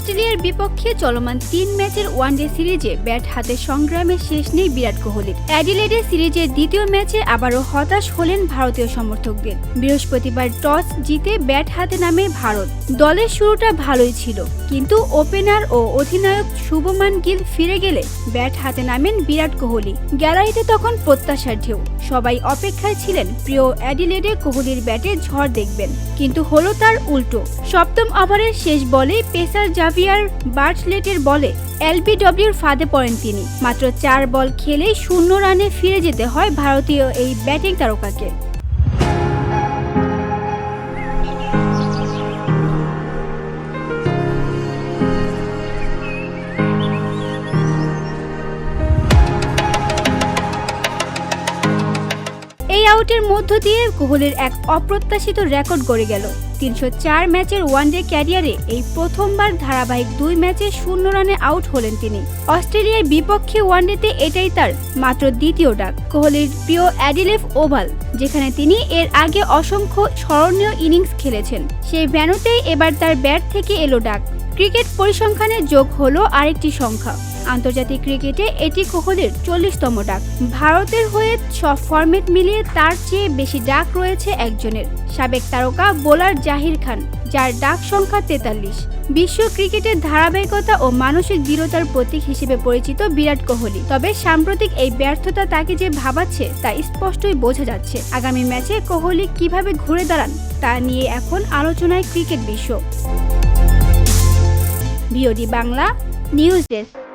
অস্ট্রেলিয়ার বিপক্ষে চলমান ৩ ম্যাচের ওয়ানডে সিরিজে ব্যাট হাতে সংগ্রামে শেষ নেই বিরাট কোহলির। অ্যাডিলেডে সিরিজের দ্বিতীয় ম্যাচে আবারও হতাশ হলেন ভারতীয় সমর্থকদের। বৃহস্পতিবার টস জিতে ব্যাট হাতে নামে ভারত। দলের শুরুটা ভালোই ছিল, কিন্তু ওপেনার ও অধিনায়ক শুভমান গিল ফিরে গেলে ব্যাট হাতে নামেন বিরাট কোহলি। গ্যালারিতে তখন প্রত্যাশার ঢেউ। সবাই অপেক্ষায় ছিলেন প্রিয় অ্যাডিলেডে কোহলির ব্যাটে ঝড় দেখবেন, কিন্তু হলো তার উল্টো। সপ্তম ওভারের শেষ বলে পেসার জাভিয়ার বার্টলেটের বলে এলবিডব্লিউর ফাঁদে পড়েন তিনি। মাত্র 4 বল খেলেই 0 রানে ফিরে যেতে হয় ভারতীয় এই ব্যাটিং তারকাকে। এই আউটের মধ্য দিয়ে কোহলির এক অপ্রত্যাশিত রেকর্ড গড়ে গেল। 304 ম্যাচের ওয়ানডে ক্যারিয়ারে এই প্রথমবার ধারাবাহিক 2 ম্যাচে 0 রানে আউট হলেন তিনি। অস্ট্রেলিয়ার বিপক্ষে ওয়ানডেতে এটাই তার মাত্র দ্বিতীয় ডাক। কোহলির প্রিয় অ্যাডিলেড ওভাল, যেখানে তিনি এর আগে অসংখ্য স্মরণীয় ইনিংস খেলেছেন, সেই ভেন্যুতেই এবার তার ব্যাট থেকে এলো ডাক। ক্রিকেট পরিসংখ্যানে যোগ হলো আরেকটি সংখ্যা। আন্তর্জাতিক ক্রিকেটে এটি কোহলির 40তম ডাক। ভারতের হয়ে সব ফরম্যাট মিলিয়ে তার চেয়ে বেশি ডাক রয়েছে একজনের, সাবেক তারকা বোলার জাহির খান, যার ডাক সংখ্যা 43। বিশ্ব ক্রিকেটের ধারাবাহিকতা ও মানসিক দৃঢ়তার প্রতীক হিসেবে পরিচিত বিরাট কোহলি। তবে সাম্প্রতিক এই ব্যর্থতা তাকে যে ভাবাচ্ছে তা স্পষ্টই বোঝা যাচ্ছে। আগামী ম্যাচে কোহলি কিভাবে ঘুরে দাঁড়ান তা নিয়ে এখন আলোচনায় ক্রিকেট বিশ্ব। VOD Bangla news desk.